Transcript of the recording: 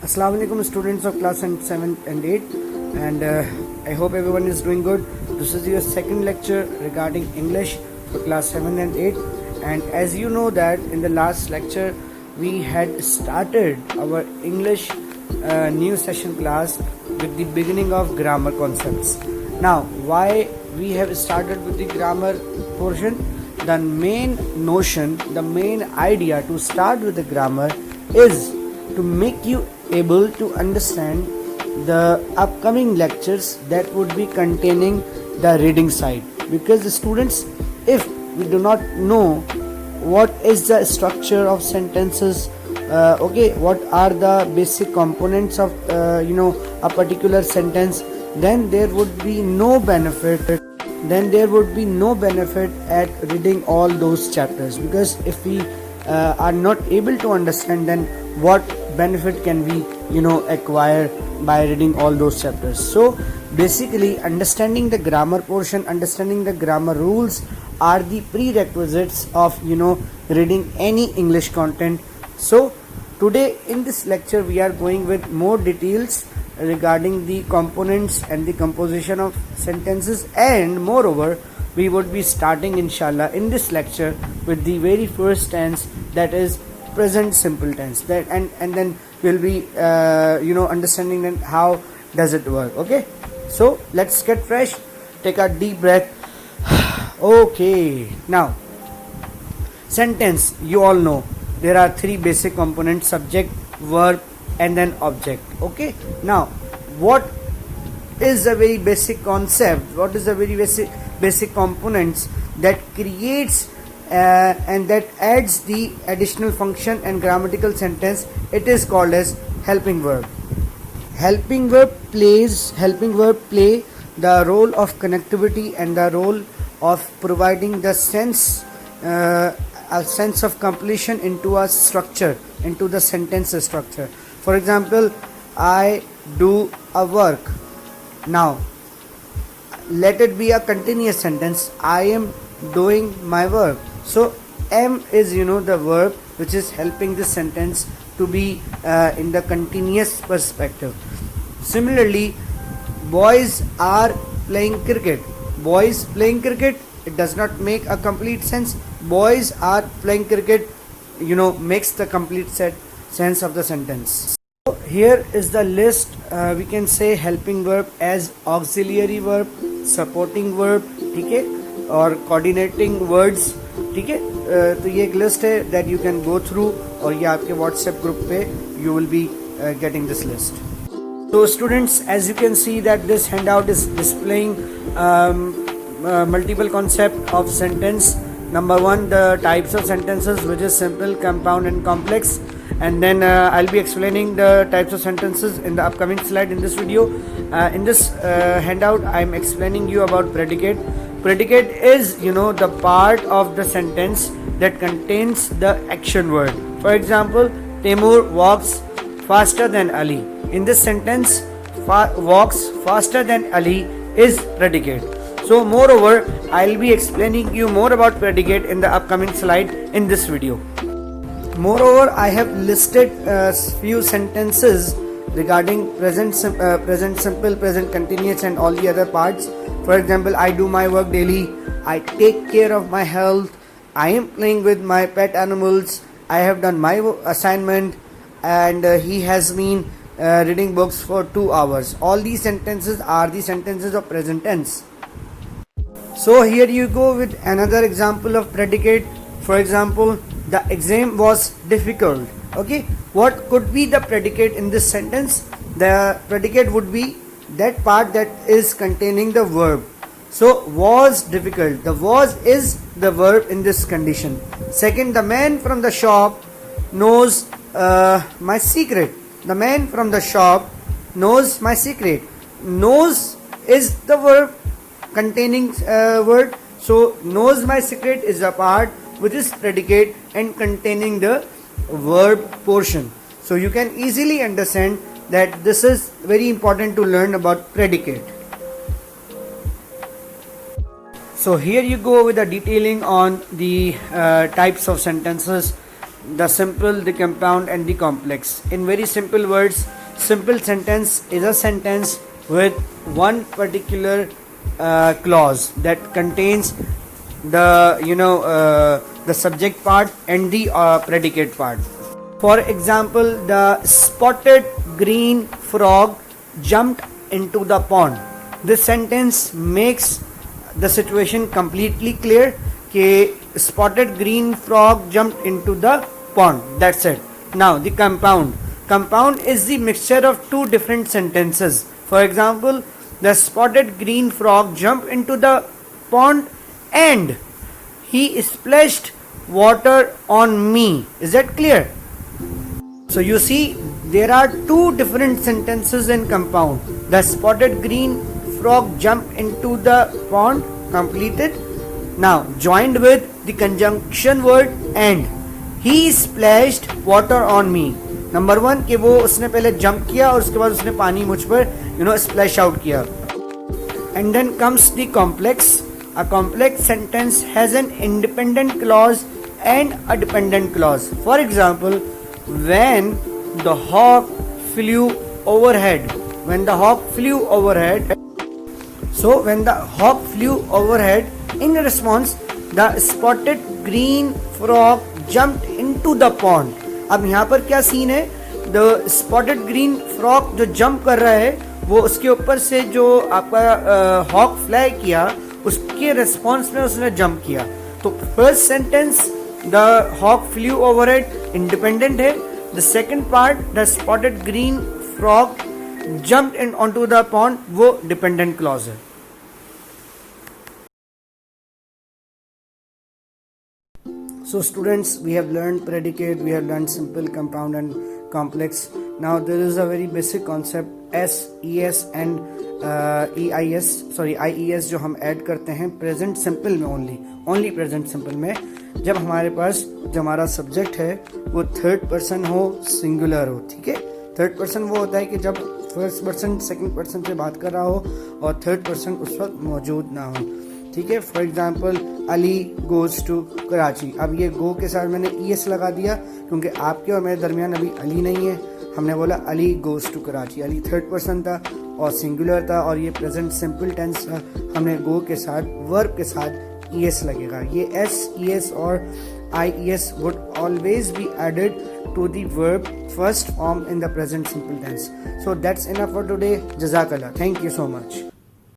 Assalamu alaikum students of class 7 and 8, and I hope everyone is doing good. This is your second lecture regarding English for class 7 and 8, and as you know that in the last lecture we had started our English new session class with the beginning of grammar concepts. Now why we have started with the grammar portion? The main notion, the main idea to start with the grammar is to make you able to understand the upcoming lectures that would be containing the reading side, because the students, if we do not know what is the structure of sentences, what are the basic components of a particular sentence, then there would be no benefit at reading all those chapters, because if we are not able to understand, then what benefit can we acquire by reading all those chapters? So basically, understanding the grammar portion, understanding the grammar rules are the prerequisites of reading any English content. So today in this lecture we are going with more details regarding the components and the composition of sentences, and moreover we would be starting inshallah in this lecture with the very first tense, that is present simple tense, that and then we'll be understanding then how does it work. Okay, so let's get fresh, take a deep breath. Okay, now sentence, you all know there are three basic components: subject, verb, and then object. Okay, now what is the very basic concept, what is the very basic components that creates and that adds the additional function and grammatical sentence? It is called as helping verb. Helping verb play the role of connectivity and the role of providing the sense, a sense of completion into a structure, into the sentence structure. For example, I do a work. Now let it be a continuous sentence: I am doing my work. So am is the verb which is helping this sentence to be in the continuous perspective. Similarly, boys are playing cricket. Boys playing cricket, it does not make a complete sense. Boys are playing cricket makes the complete sense of the sentence. So here is the list. We can say helping verb as auxiliary verb, supporting verb, ठीक है, और coordinating words, ठीक है. तो ये एक list है that you can go through, और ये आपके WhatsApp group पे you will be getting this list. So students, as you can see that this handout is displaying multiple concept of sentence. Number one, the types of sentences, which is simple, compound, and complex. And then I'll be explaining the types of sentences in the upcoming slide in this video. In this handout, I'm explaining you about predicate. Predicate is the part of the sentence that contains the action word. For example, Timur walks faster than Ali. In this sentence, walks faster than Ali is predicate. So moreover, I'll be explaining you more about predicate in the upcoming slide in this video. Moreover, I have listed few sentences regarding present simple, present continuous, and all the other parts. For example, I do my work daily, I take care of my health, I am playing with my pet animals, I have done my assignment, and he has been reading books for 2 hours. All these sentences are the sentences of present tense. So here you go with another example of predicate. For example, the exam was difficult. Okay, what could be the predicate in this sentence? The predicate would be that part that is containing the verb. So was difficult, the was is the verb in this condition. Second, the man from the shop knows my secret. The man from the shop knows my secret. Knows is the verb containing word. So knows my secret is a part which is predicate and containing the verb portion. So you can easily understand that this is very important to learn about predicate. So here you go with the detailing on the types of sentences. the simple, the compound, and the complex. In very simple words, simple sentence is a sentence with one particular clause that contains the subject part and the predicate part. For example, the spotted green frog jumped into the pond. This sentence makes the situation completely clear कि spotted green frog jumped into the pond. That's it. Now the compound. Compound is the mixture of two different sentences. For example, the spotted green frog jumped into the pond and he splashed water on me. Is that clear? So you see, there are two different sentences in compound. The spotted green frog jumped into the pond, completed. Now joined with the conjunction word and. He splashed water on me. Number 1 कि वो उसने पहले jump किया और उसके बाद उसने पानी मुझ पर स्प्लैश आउट किया. And then comes the complex. A complex sentence has an independent clause and a dependent clause. For example, when the hawk flew overhead. When the hawk flew overhead. So when the hawk flew overhead, in response, the spotted green frog jumped into the pond. अब यहाँ पर क्या scene है? The spotted green frog जो jump कर रहा है वो उसके ऊपर से जो आपका hawk fly किया उसके response में उसने jump किया. तो first sentence the hawk flew overhead independent है. The second part the spotted green frog jumped in onto the pond वो dependent clause है. So students, we have learned predicate, we have learned simple, compound and complex. Now there is a very basic concept S, ES and IES जो हम add करते हैं present simple में only present simple में जब हमारे पास जो हमारा सब्जेक्ट है वो थर्ड पर्सन हो, सिंगुलर हो. ठीक है, थर्ड पर्सन वो होता है कि जब फर्स्ट पर्सन सेकंड पर्सन से बात कर रहा हो और थर्ड पर्सन उस वक्त मौजूद ना हो. ठीक है, for example Ali goes to Karachi. अब ये गो के साथ मैंने ES लगा दिया क्योंकि आपके और मेरे दरमियान अभी अली नहीं है. हमने बोला Ali goes to Karachi. Ali third person था और सिंगुलर था और ये प्रेजेंट सिंपल टेंस था. हमने गो के साथ वर्ब के साथ ES लगेगा. ये S, ES और IES would always be added to the verb first form in the present simple tense. So that's enough for today. Jazakallah. Thank you so much.